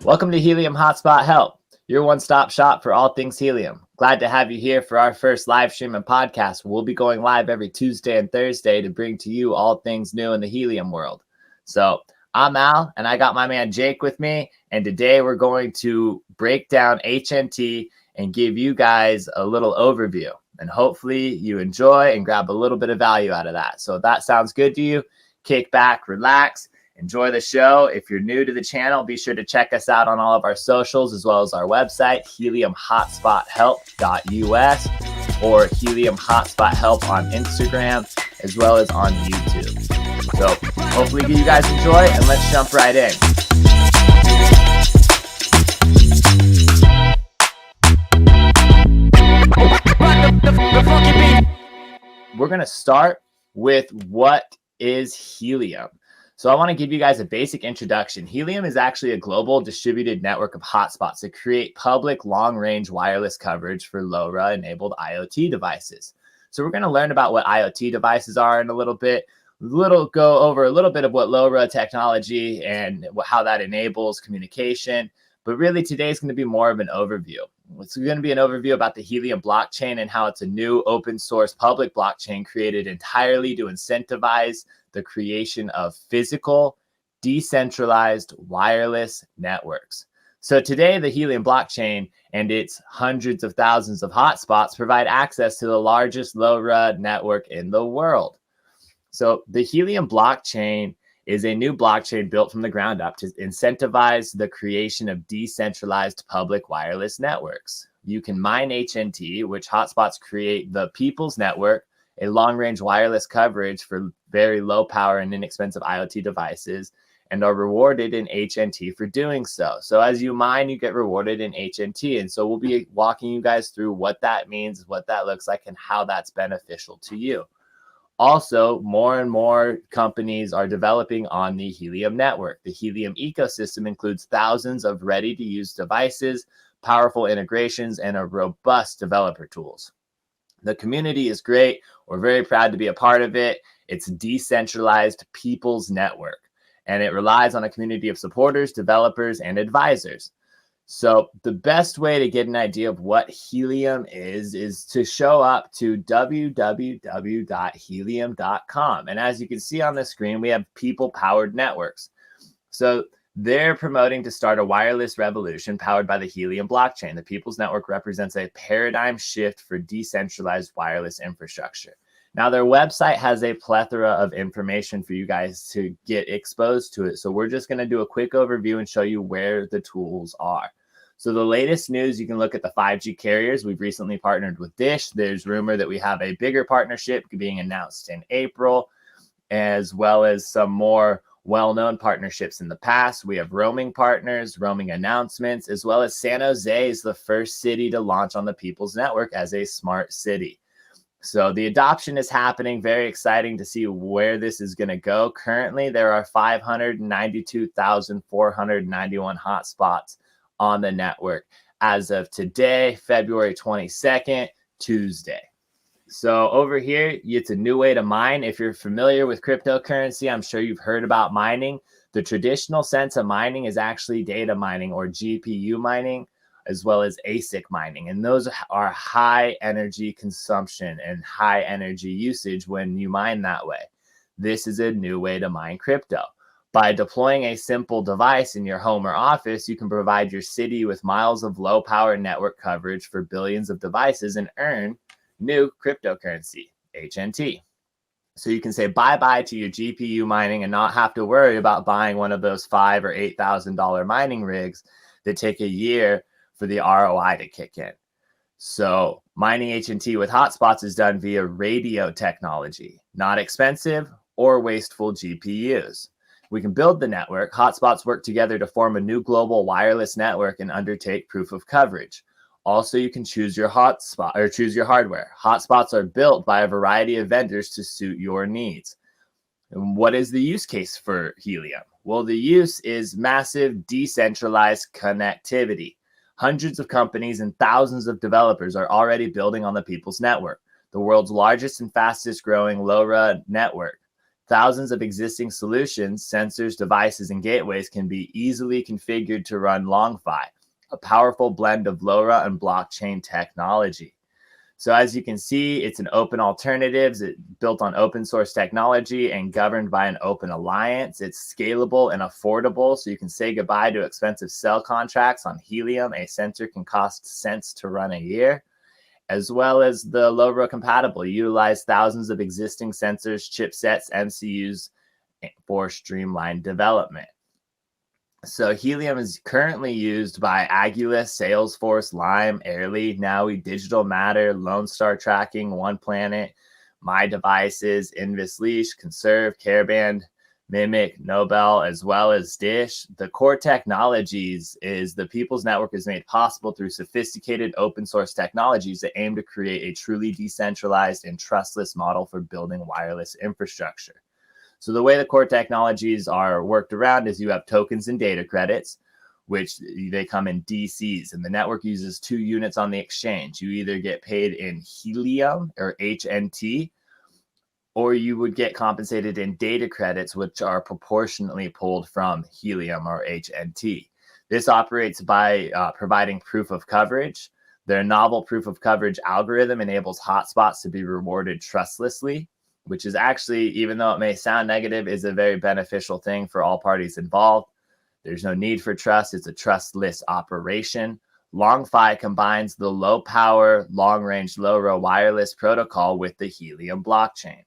Welcome to Helium Hotspot Help, your one-stop shop for all things helium. Glad to have you here for our first live stream and podcast. We'll be going live every Tuesday and Thursday to bring to you all things new in the helium world. So I'm Al, and I got my man Jake with me, and today we're going to break down HNT and give you guys a little overview. And hopefully you enjoy and grab a little bit of value out of that. So if that sounds good to you, kick back, relax, enjoy the show. If you're new to the channel, be sure to check us out on all of our socials as well as our website, heliumhotspothelp.us or Helium Hotspot Help on Instagram as well as on YouTube. So hopefully you guys enjoy, and let's jump right in. We're going to start with what is helium. So I want to give you guys a basic introduction. Helium is actually a global distributed network of hotspots that create public long-range wireless coverage for LoRa-enabled IoT devices. So we're going to learn about what IoT devices are in a little bit. Go over a little bit of what LoRa technology and how that enables communication. But really today is going to be more of an overview. It's going to be an overview about the Helium blockchain and how it's a new open source public blockchain created entirely to incentivize the creation of physical, decentralized wireless networks. So today, the Helium blockchain and its hundreds of thousands of hotspots provide access to the largest LoRa network in the world. So the Helium blockchain is a new blockchain built from the ground up to incentivize the creation of decentralized public wireless networks. You can mine HNT, which hotspots create the people's network, a long-range wireless coverage for very low power and inexpensive IoT devices, and are rewarded in HNT for doing so. So as you mine, you get rewarded in HNT. And so we'll be walking you guys through what that means, what that looks like, and how that's beneficial to you. Also, more and more companies are developing on the Helium network. The Helium ecosystem includes thousands of ready-to-use devices, powerful integrations, and a robust developer tools. The community is great. We're very proud to be a part of it. It's a decentralized people's network, and it relies on a community of supporters, developers, and advisors. So the best way to get an idea of what Helium is to show up to www.helium.com. And as you can see on the screen, we have people-powered networks. So they're promoting to start a wireless revolution powered by the Helium blockchain. The People's Network represents a paradigm shift for decentralized wireless infrastructure. Now, their website has a plethora of information for you guys to get exposed to it. So we're just going to do a quick overview and show you where the tools are. So the latest news, you can look at the 5G carriers. We've recently partnered with Dish. There's rumor that we have a bigger partnership being announced in April, as well as some more well-known partnerships in the past. We have roaming partners, roaming announcements, as well as San Jose is the first city to launch on the People's Network as a smart city. So the adoption is happening. Very exciting to see where this is going to go. Currently, there are 592,491 hotspots on the network as of today, February 22nd, Tuesday. So over here, it's a new way to mine. If you're familiar with cryptocurrency, I'm sure you've heard about mining. The traditional sense of mining is actually data mining or GPU mining, as well as ASIC mining. And those are high energy consumption and high energy usage when you mine that way. This is a new way to mine crypto. By deploying a simple device in your home or office, you can provide your city with miles of low power network coverage for billions of devices and earn new cryptocurrency, HNT. So you can say bye-bye to your GPU mining and not have to worry about buying one of those $5,000 or $8,000 mining rigs that take a year for the ROI to kick in. So mining HNT with hotspots is done via radio technology, not expensive or wasteful GPUs. We can build the network. Hotspots work together to form a new global wireless network and undertake proof of coverage. Also, you can choose your hotspot or choose your hardware. Hotspots are built by a variety of vendors to suit your needs. And what is the use case for Helium? Well, the use is massive decentralized connectivity. Hundreds of companies and thousands of developers are already building on the People's Network, the world's largest and fastest growing LoRa network. Thousands of existing solutions, sensors, devices, and gateways can be easily configured to run LongFi, a powerful blend of LoRa and blockchain technology. So as you can see, it's an open alternatives. It's built on open source technology and governed by an open alliance. It's scalable and affordable, so you can say goodbye to expensive cell contracts on Helium. A sensor can cost cents to run a year, as well as the LoRa compatible. Utilize thousands of existing sensors, chipsets, MCUs for streamlined development. So Helium is currently used by Agulous, Salesforce, Lime, Airly, Nowie, Digital Matter, Lone Star Tracking, One Planet, My Devices, InvestLeash, Conserve, Careband, Mimic, Nobel, as well as Dish. The core technologies is the People's Network is made possible through sophisticated open source technologies that aim to create a truly decentralized and trustless model for building wireless infrastructure. So the way the core technologies are worked around is you have tokens and data credits, which they come in DCs, and the network uses 2 units on the exchange. You either get paid in Helium or HNT, or you would get compensated in data credits, which are proportionately pulled from Helium or HNT. This operates by providing proof of coverage. Their novel proof of coverage algorithm enables hotspots to be rewarded trustlessly, which is actually, even though it may sound negative, is a very beneficial thing for all parties involved. There's no need for trust. It's a trustless operation. LongFi combines the low power, long range LoRa wireless protocol with the Helium blockchain.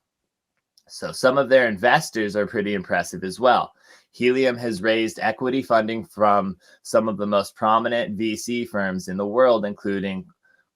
So some of their investors are pretty impressive as well. Helium has raised equity funding from some of the most prominent VC firms in the world, including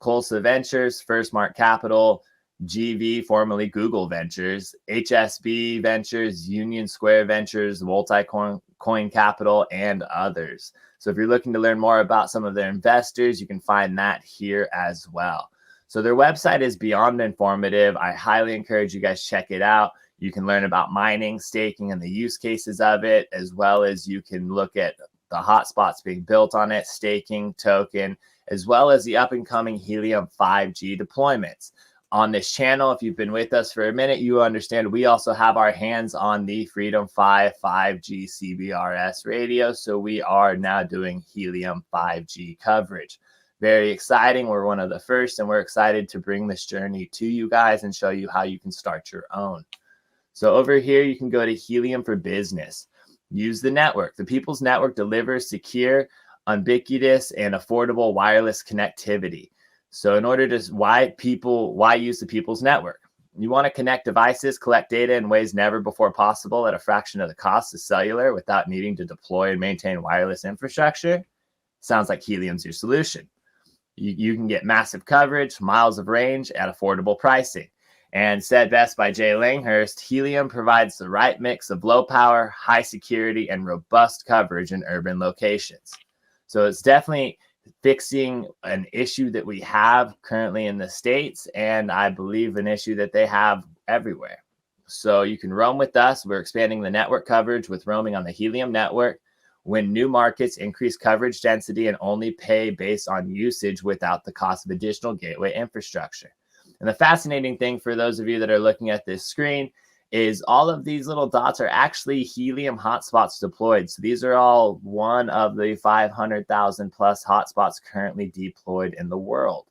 Colsa Ventures, First Mark Capital, GV, formerly Google Ventures, HSB Ventures, Union Square Ventures, Multicoin Capital, and others. So if you're looking to learn more about some of their investors, you can find that here as well. So their website is beyond informative. I highly encourage you guys check it out. You can learn about mining, staking, and the use cases of it, as well as you can look at the hotspots being built on it, staking, token, as well as the up-and-coming Helium 5G deployments. On this channel, if you've been with us for a minute, you understand we also have our hands on the Freedom 5 5G CBRS radio. So we are now doing Helium 5G coverage. Very exciting. We're one of the first, and we're excited to bring this journey to you guys and show you how you can start your own. So over here, you can go to Helium for Business. Use the network. The People's Network delivers secure, ubiquitous, and affordable wireless connectivity. So in order to, why use the People's Network? You want to connect devices, collect data in ways never before possible at a fraction of the cost of cellular without needing to deploy and maintain wireless infrastructure? Sounds like Helium's your solution. You can get massive coverage, miles of range at affordable pricing. And said best by Jay Langhurst, Helium provides the right mix of low power, high security, and robust coverage in urban locations. So it's definitely fixing an issue that we have currently in the States, and I believe an issue that they have everywhere. So you can roam with us. We're expanding the network coverage with roaming on the Helium network. When new markets increase coverage density and only pay based on usage without the cost of additional gateway infrastructure. And the fascinating thing for those of you that are looking at this screen is all of these little dots are actually Helium hotspots deployed. So these are all one of the 500,000 plus hotspots currently deployed in the world.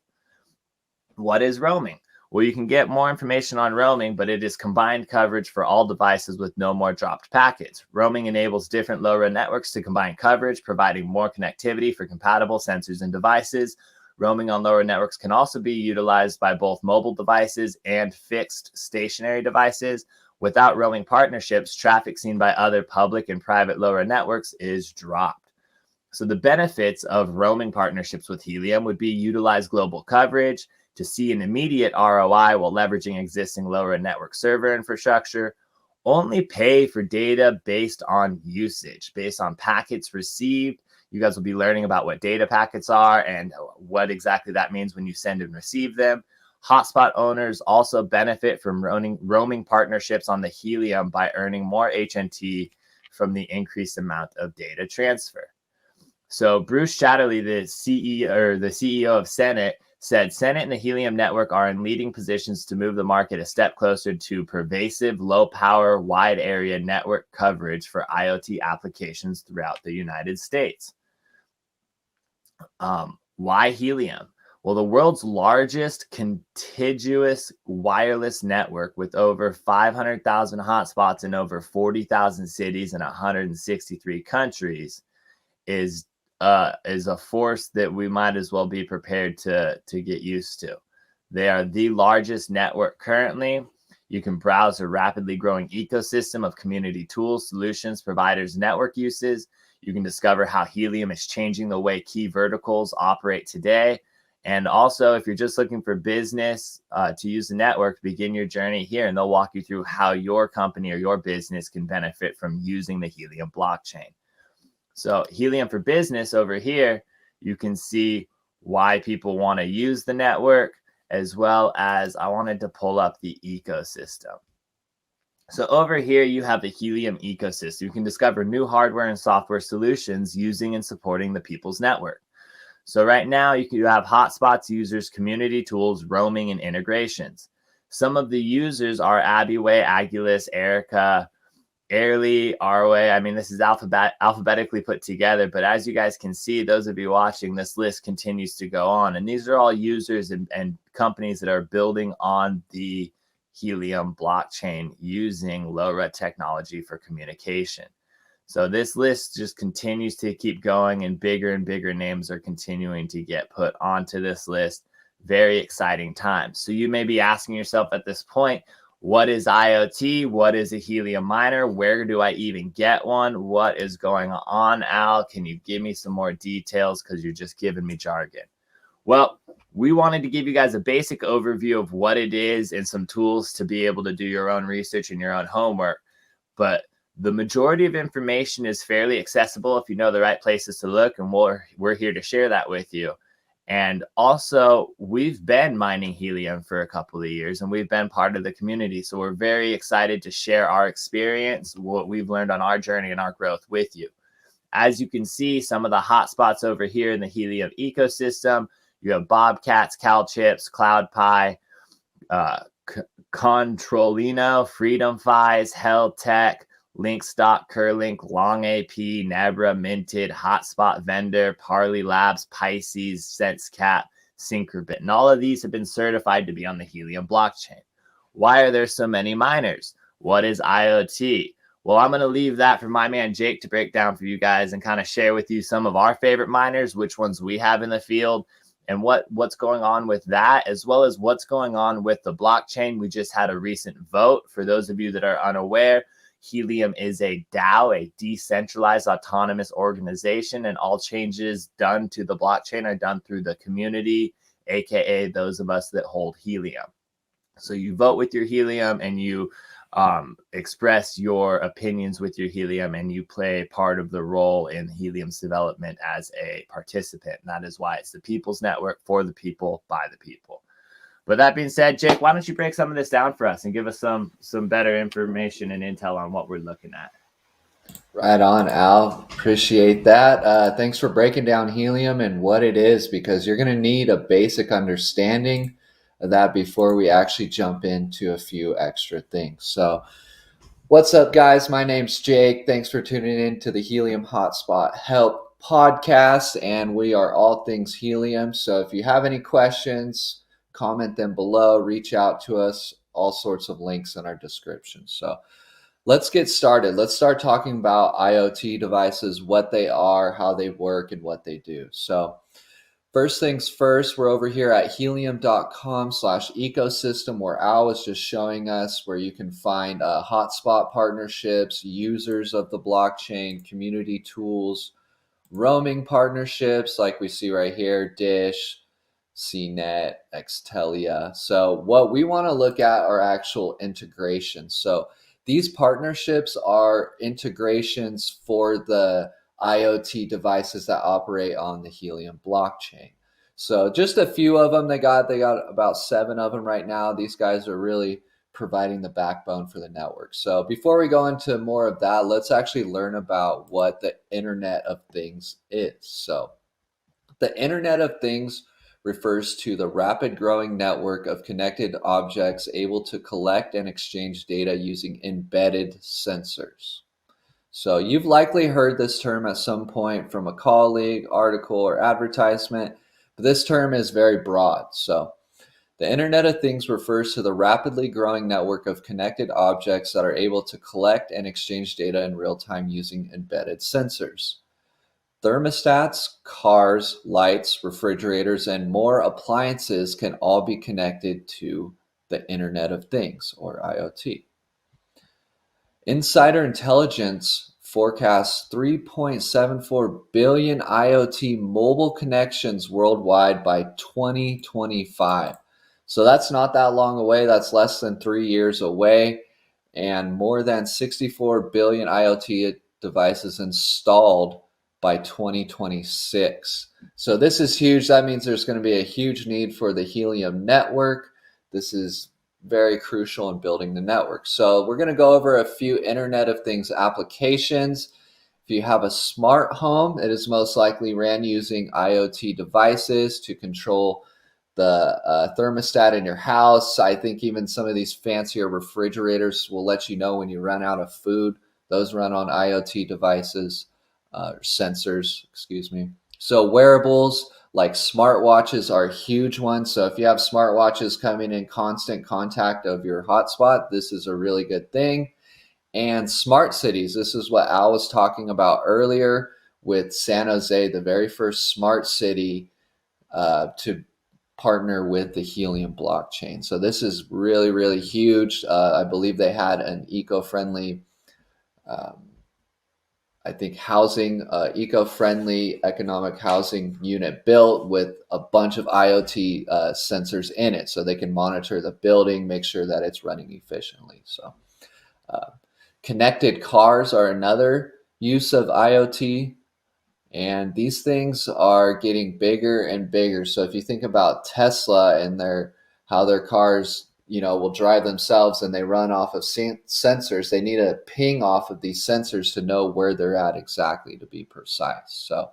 What is roaming? Well, you can get more information on roaming, but it is combined coverage for all devices with no more dropped packets. Roaming enables different LoRa networks to combine coverage, providing more connectivity for compatible sensors and devices. Roaming on LoRa networks can also be utilized by both mobile devices and fixed stationary devices. Without roaming partnerships, traffic seen by other public and private LoRa networks is dropped. So the benefits of roaming partnerships with Helium would be utilize global coverage to see an immediate ROI while leveraging existing LoRa network server infrastructure, only pay for data based on usage, based on packets received. You guys will be learning about what data packets are and what exactly that means when you send and receive them. Hotspot owners also benefit from roaming partnerships on the Helium by earning more HNT from the increased amount of data transfer. So Bruce Chatterley, the CEO of Senate, said Senate and the Helium Network are in leading positions to move the market a step closer to pervasive, low-power, wide-area network coverage for IoT applications throughout the United States. Why helium? Well, the world's largest contiguous wireless network with over 500,000 hotspots in over 40,000 cities in 163 countries is a force that we might as well be prepared to get used to. They are the largest network currently. You can browse a rapidly growing ecosystem of community tools, solutions, providers, network uses. You can discover how Helium is changing the way key verticals operate today. And also, if you're just looking for business to use the network, begin your journey here, and they'll walk you through how your company or your business can benefit from using the Helium blockchain. So Helium for Business over here, you can see why people want to use the network, as well as I wanted to pull up the ecosystem. So over here, you have the Helium ecosystem. You can discover new hardware and software solutions using and supporting the people's network. So right now, you have hotspots, users, community tools, roaming, and integrations. Some of the users are Abiway, Agulus, Erica, Airly, Arway. I mean, this is alphabetically put together, but as you guys can see, those of you watching, this list continues to go on. And these are all users and companies that are building on the Helium blockchain using LoRa technology for communication. So this list just continues to keep going, and bigger names are continuing to get put onto this list. Very exciting times. So you may be asking yourself at this point, what is IoT? What is a Helium miner? Where do I even get one? What is going on, Al? Can you give me some more details? Because you're just giving me jargon. Well, we wanted to give you guys a basic overview of what it is and some tools to be able to do your own research and your own homework. But the majority of information is fairly accessible if you know the right places to look, and we're here to share that with you. And also, we've been mining Helium for a couple of years, and we've been part of the community. So we're very excited to share our experience, what we've learned on our journey and our growth with you. As you can see, some of the hotspots over here in the Helium ecosystem, you have Bobcats, CalChips, CloudPi, Controlino, FreedomFies, HellTech, Linkstock, Curlink, LongAP, Nebra, Minted, Hotspot Vendor, Parley Labs, Pisces, SenseCap, Syncrobit. And all of these have been certified to be on the Helium blockchain. Why are there so many miners? What is IoT? Well, I'm going to leave that for my man Jake to break down for you guys and kind of share with you some of our favorite miners, which ones we have in the field, and what's going on with that, as well as what's going on with the blockchain. We just had a recent vote. For those of you that are unaware, Helium is a DAO, a decentralized autonomous organization, and all changes done to the blockchain are done through the community, aka those of us that hold Helium. So you vote with your Helium, and you express your opinions with your Helium, and you play part of the role in Helium's development as a participant. And that is why it's the people's network, for the people, by the people. With that being said, Jake, why don't you break some of this down for us and give us some better information and intel on what we're looking at? Right on, Al. Appreciate that. Thanks for breaking down Helium and what it is, because you're going to need a basic understanding of that before we actually jump into a few extra things. So what's up, guys? My name's Jake. Thanks for tuning in to the Helium Hotspot Help podcast, and we are all things Helium. So if you have any questions, comment them below, reach out to us, all sorts of links in our description. So let's get started. Let's start talking about IoT devices, what they are, how they work, and what they do. So first things first, we're over here at helium.com/ecosystem, where Al was just showing us where you can find hotspot partnerships, users of the blockchain, community tools, roaming partnerships like we see right here, Dish, CNET, Xtelia. So what we want to look at are actual integrations. So these partnerships are integrations for the IoT devices that operate on the Helium blockchain. So just a few of them. They got about 7 of them right now. These guys are really providing the backbone for the network. So before we go into more of that, let's actually learn about what the Internet of Things is. So the Internet of Things refers to the rapid growing network of connected objects able to collect and exchange data using embedded sensors. So you've likely heard this term at some point from a colleague, article, or advertisement, but this term is very broad. So the Internet of Things refers to the rapidly growing network of connected objects that are able to collect and exchange data in real time using embedded sensors. Thermostats, cars, lights, refrigerators, and more appliances can all be connected to the Internet of Things, or IoT. Insider Intelligence forecasts 3.74 billion IoT mobile connections worldwide by 2025. So that's not that long away. That's less than 3 years away, and more than 64 billion IoT devices installed by 2026. So this is huge. That means there's going to be a huge need for the Helium network. This is very crucial in building the network. So we're going to go over a few Internet of Things applications. If you have a smart home, it is most likely ran using IoT devices to control the thermostat in your house. I think even some of these fancier refrigerators will let you know when you run out of food. Those run on IoT devices, sensors, excuse me. So wearables like smartwatches are a huge one. So if you have smartwatches coming in constant contact of your hotspot, this is a really good thing. And smart cities, this is what Al was talking about earlier with San Jose, the very first smart city to partner with the Helium blockchain. So this is really, really huge. I believe they had an eco-friendly I think housing, eco-friendly economic housing unit built with a bunch of IoT sensors in it, so they can monitor the building, make sure that it's running efficiently. So connected cars are another use of IoT, and these things are getting bigger and bigger. So if you think about Tesla and how their cars will drive themselves and they run off of sensors, they need a ping off of these sensors to know where they're at exactly, to be precise. So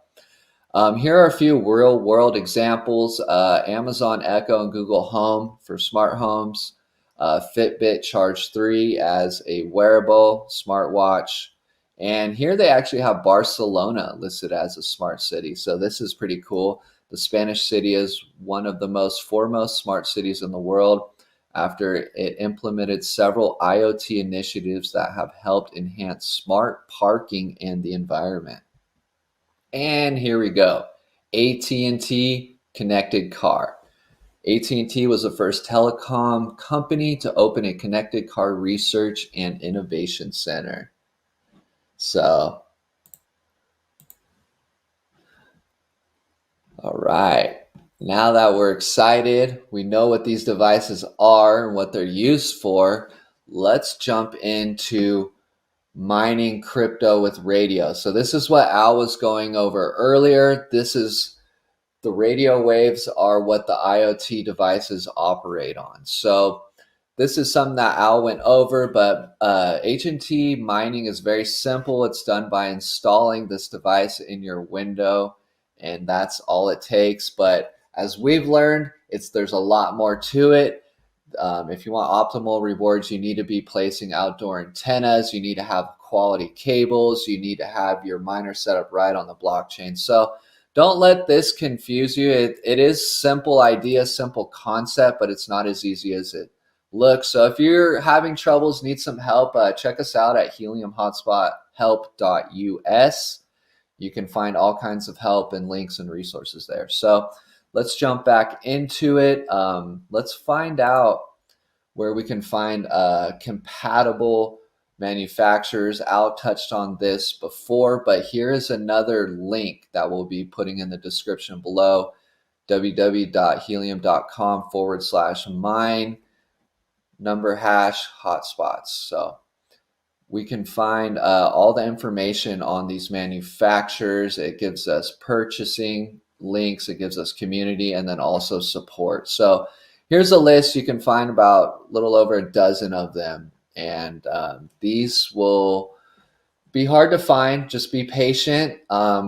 here are a few real world examples. Amazon Echo and Google Home for smart homes. Fitbit Charge 3 as a wearable smartwatch. And here they actually have Barcelona listed as a smart city. So this is pretty cool. The Spanish city is one of the most foremost smart cities in the world, after it implemented several IoT initiatives that have helped enhance smart parking and the environment. And here we go. AT&T connected car. AT&T was the first telecom company to open a connected car research and innovation center. So, all right. Now that we're excited, we know what these devices are and what they're used for, let's jump into mining crypto with radio. So this is what Al was going over earlier. The radio waves are what the IoT devices operate on. So this is something that Al went over, but H&T mining is very simple. It's done by installing this device in your window, and that's all it takes. But as we've learned, there's a lot more to it. If you want optimal rewards, you need to be placing outdoor antennas. You need to have quality cables. You need to have your miner set up right on the blockchain. So don't let this confuse you. It is simple idea, simple concept, but it's not as easy as it looks. So if you're having troubles, need some help, check us out at heliumhotspothelp.us. You can find all kinds of help and links and resources there. So let's jump back into it. Let's find out where we can find compatible manufacturers. Al touched on this before, but here is another link that we'll be putting in the description below: www.helium.com/mine #hotspots. So we can find all the information on these manufacturers. It gives us purchasing links, it gives us community, and then also support. So here's a list. You can find about a little over a dozen of them, and these will be hard to find. Just be patient.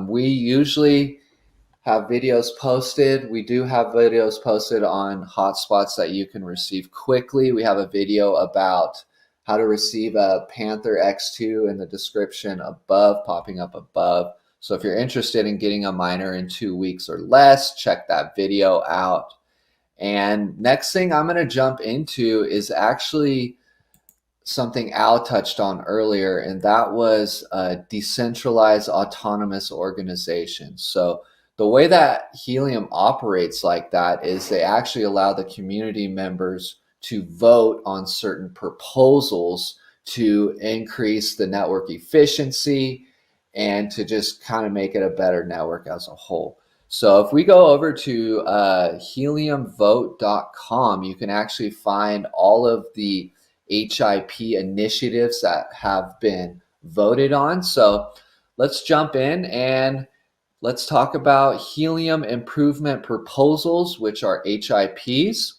We usually have videos posted. We do have videos posted on hotspots that you can receive quickly. We have a video about how to receive a Panther X2 in the description above, popping up above. So if you're interested in getting a miner in 2 weeks or less, check that video out. And next thing I'm going to jump into is actually something Al touched on earlier, and that was a decentralized autonomous organization. So the way that Helium operates like that is they actually allow the community members to vote on certain proposals to increase the network efficiency and to just kind of make it a better network as a whole. So if we go over to heliumvote.com, you can actually find all of the HIP initiatives that have been voted on. So let's jump in and let's talk about helium improvement proposals, which are HIPs.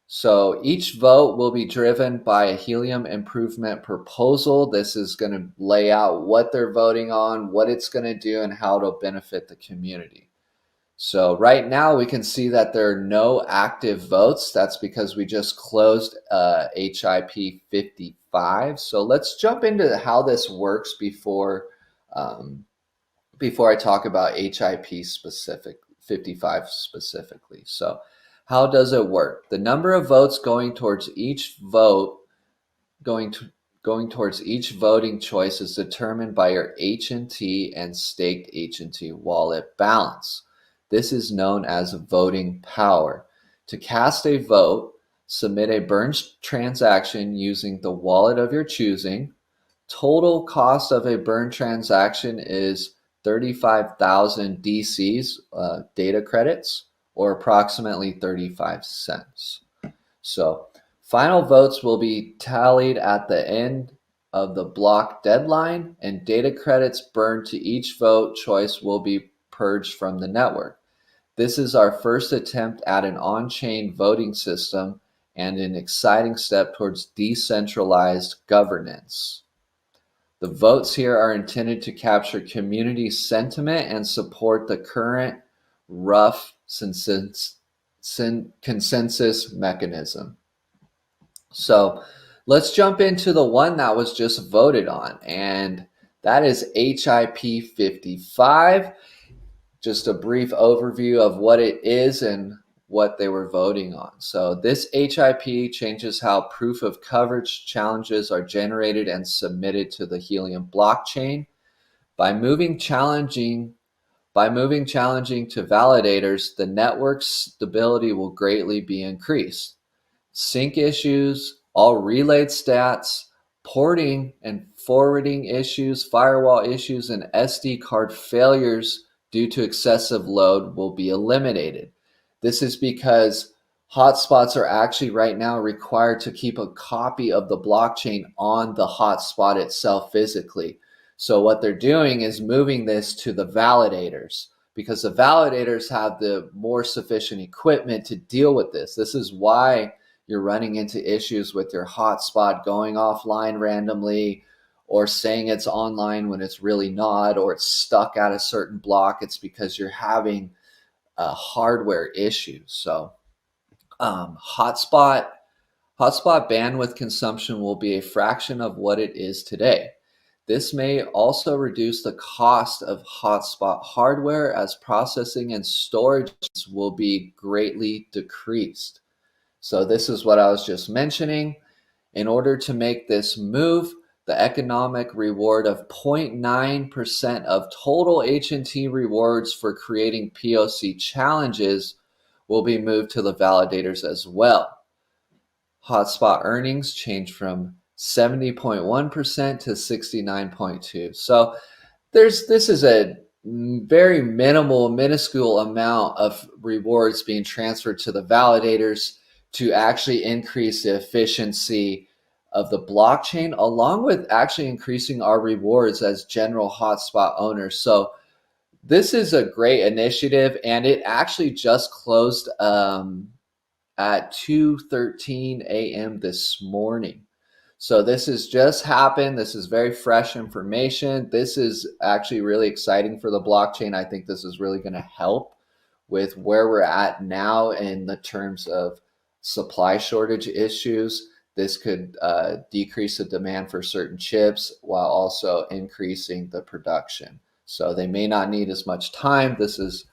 So each vote will be driven by a helium improvement proposal. This is going to lay out what they're voting on, what it's going to do, and how it'll benefit the community. So right now we can see that there are no active votes. That's because we just closed HIP 55. So let's jump into how this works before I talk about HIP 55 specifically. So how does it work? The number of votes going towards each voting choice is determined by your H&T and staked H&T wallet balance. This is known as voting power. To cast a vote, submit a burn transaction using the wallet of your choosing. Total cost of a burn transaction is 35,000 DCs, data credits, or approximately 35 cents. So final votes will be tallied at the end of the block deadline, and data credits burned to each vote choice will be purged from the network. This is our first attempt at an on-chain voting system and an exciting step towards decentralized governance. The votes here are intended to capture community sentiment and support the current rough consensus mechanism. So let's jump into the one that was just voted on, and that is HIP 55. Just a brief overview of what it is and what they were voting on. So this HIP changes how proof of coverage challenges are generated and submitted to the Helium blockchain. By moving challenging to validators, the network's stability will greatly be increased. Sync issues, all relayed stats, porting and forwarding issues, firewall issues, and SD card failures due to excessive load will be eliminated. This is because hotspots are actually right now required to keep a copy of the blockchain on the hotspot itself physically. So what they're doing is moving this to the validators, because the validators have the more sufficient equipment to deal with this. This is why you're running into issues with your hotspot going offline randomly, or saying it's online when it's really not, or it's stuck at a certain block. It's because you're having hardware issues. So hotspot bandwidth consumption will be a fraction of what it is today. This may also reduce the cost of hotspot hardware, as processing and storage will be greatly decreased. So this is what I was just mentioning. In order to make this move, the economic reward of 0.9% of total H&T rewards for creating POC challenges will be moved to the validators as well. Hotspot earnings change from 70.1% to 69.2%. So this is a very minuscule amount of rewards being transferred to the validators to actually increase the efficiency of the blockchain, along with actually increasing our rewards as general hotspot owners. So this is a great initiative, and it actually just closed at 2:13 a.m. this morning. So this has just happened. This is very fresh information. This is actually really exciting for the blockchain. I think this is really going to help with where we're at now in the terms of supply shortage issues. This could decrease the demand for certain chips while also increasing the production. So they may not need as much time. This is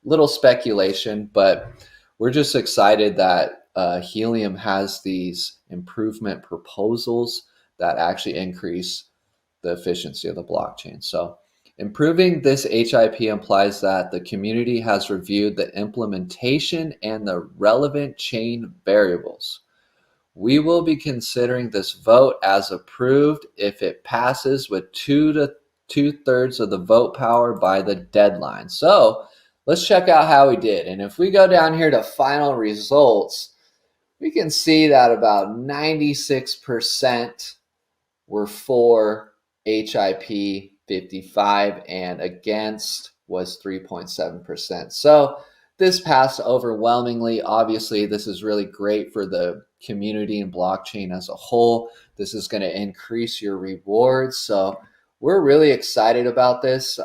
little speculation, but we're just excited that Helium has these improvement proposals that actually increase the efficiency of the blockchain. So improving this HIP implies that the community has reviewed the implementation and the relevant chain variables. We will be considering this vote as approved if it passes with 2/3 of the vote power by the deadline. So let's check out how we did. And if we go down here to final results, we can see that about 96% were for HIP 55 and against was 3.7%. So this passed overwhelmingly. Obviously, this is really great for the community and blockchain as a whole. This is going to increase your rewards. So we're really excited about this.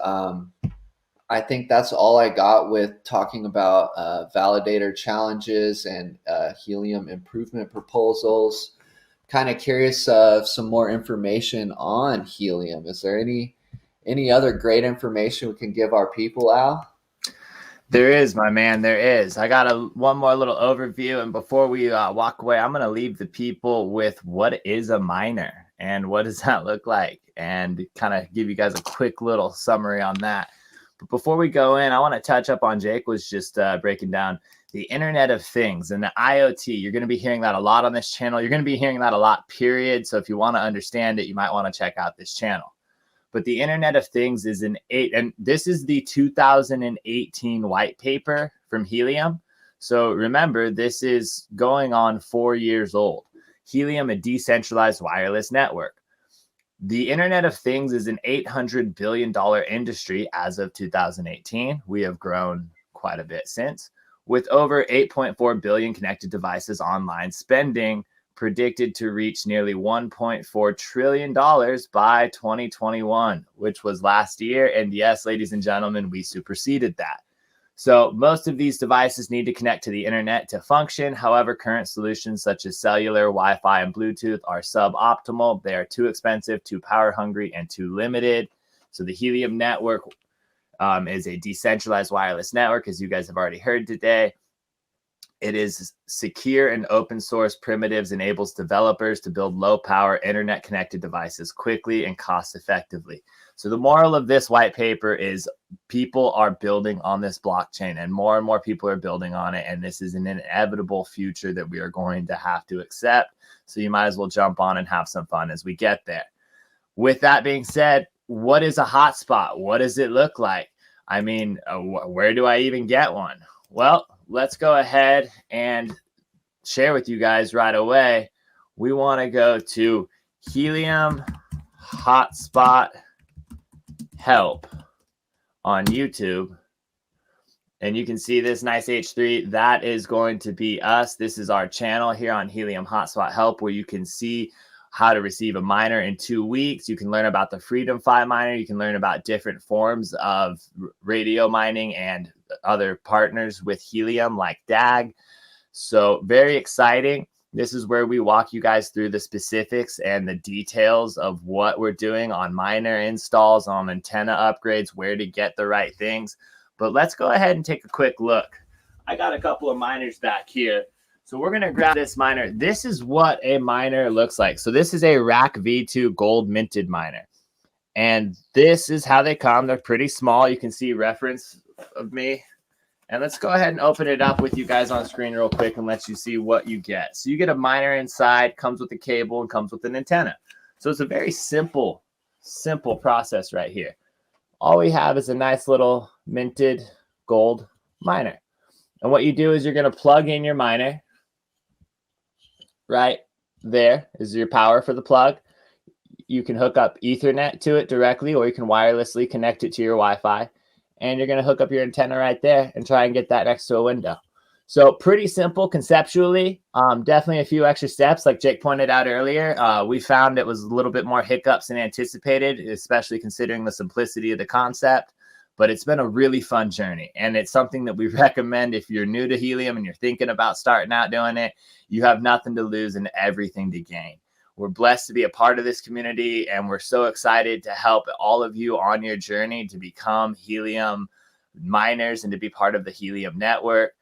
I think that's all I got with talking about validator challenges and Helium improvement proposals. Kind of curious of some more information on Helium. Is there any other great information we can give our people, Al? There is, my man. There is. I got one more little overview, and before we walk away, I'm going to leave the people with what is a miner and what does that look like, and kind of give you guys a quick little summary on that. But before we go in, I want to touch up on Jake was just breaking down the Internet of Things and the IoT. You're going to be hearing that a lot on this channel. You're going to be hearing that a lot, period. So if you want to understand it, you might want to check out this channel. But the Internet of Things is and this is the 2018 white paper from Helium. So remember, this is going on 4 years old. Helium, a decentralized wireless network. The Internet of Things is an $800 billion industry as of 2018. We have grown quite a bit since, with over 8.4 billion connected devices online, spending predicted to reach nearly $1.4 trillion by 2021, which was last year. And yes, ladies and gentlemen, we superseded that. So most of these devices need to connect to the internet to function. However, current solutions such as cellular, Wi-Fi, and Bluetooth are suboptimal. They are too expensive, too power hungry, and too limited. So the Helium network is a decentralized wireless network, as you guys have already heard today. It is secure and open source primitives, enables developers to build low power internet connected devices quickly and cost effectively. So the moral of this white paper is people are building on this blockchain, and more people are building on it. And this is an inevitable future that we are going to have to accept. So you might as well jump on and have some fun as we get there. With that being said, what is a hotspot? What does it look like? I mean, where do I even get one? Well, let's go ahead and share with you guys right away. We want to go to Helium Hotspot Help on YouTube. And you can see this nice H3. That is going to be us. This is our channel here on Helium Hotspot Help, where you can see how to receive a miner in 2 weeks. You can learn about the Freedom Fi miner. You can learn about different forms of radio mining and other partners with Helium like D.A.O. So very exciting. This is where we walk you guys through the specifics and the details of what we're doing on miner installs, on antenna upgrades, where to get the right things. But let's go ahead and take a quick look. I got a couple of miners back here. So we're going to grab this miner. This is what a miner looks like. So this is a Rack V2 gold minted miner. And this is how they come. They're pretty small. You can see reference of me. And let's go ahead and open it up with you guys on screen real quick and let you see what you get. So you get a miner inside, comes with a cable, and comes with an antenna. So it's a very simple process right here. All we have is a nice little minted gold miner. And what you do is you're going to plug in your miner. Right there is your power for the plug. You can hook up Ethernet to it directly, or you can wirelessly connect it to your Wi-Fi. And you're going to hook up your antenna right there and try and get that next to a window. So pretty simple conceptually, definitely a few extra steps. Like Jake pointed out earlier, we found it was a little bit more hiccups than anticipated, especially considering the simplicity of the concept. But it's been a really fun journey. And it's something that we recommend if you're new to Helium and you're thinking about starting out doing it. You have nothing to lose and everything to gain. We're blessed to be a part of this community, and we're so excited to help all of you on your journey to become Helium miners and to be part of the Helium network.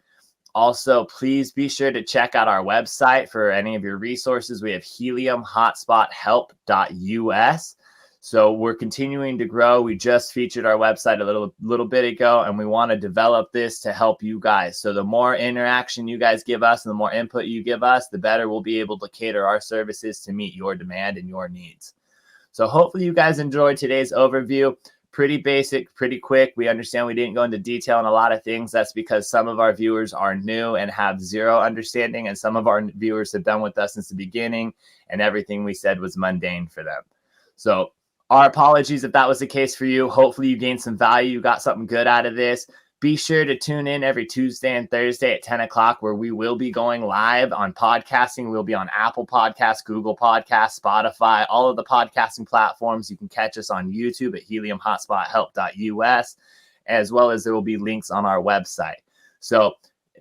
Also, please be sure to check out our website for any of your resources. We have heliumhotspothelp.us. So we're continuing to grow. We just featured our website a little bit ago, and we want to develop this to help you guys. So the more interaction you guys give us and the more input you give us, the better we'll be able to cater our services to meet your demand and your needs. So hopefully you guys enjoyed today's overview. Pretty basic, pretty quick. We understand we didn't go into detail on a lot of things. That's because some of our viewers are new and have zero understanding, and some of our viewers have been with us since the beginning, and everything we said was mundane for them. So our apologies if that was the case for you. Hopefully you gained some value. You got something good out of this. Be sure to tune in every Tuesday and Thursday at 10 o'clock, where we will be going live on podcasting. We'll be on Apple Podcasts, Google Podcasts, Spotify, all of the podcasting platforms. You can catch us on YouTube at heliumhotspothelp.us, as well as there will be links on our website. So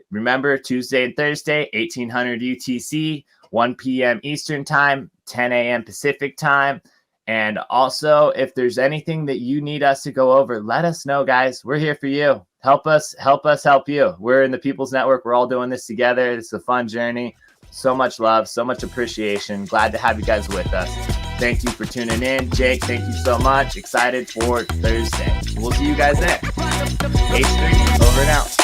remember, Tuesday and Thursday, 1800 UTC, 1 p.m. Eastern Time, 10 a.m. Pacific Time. And also, if there's anything that you need us to go over, let us know, guys. We're here for you. Help us help you. We're in the People's Network. We're all doing this together. It's a fun journey. So much love, so much appreciation. Glad to have you guys with us. Thank you for tuning in. Jake, thank you so much. Excited for Thursday. We'll see you guys there. H3, over and out.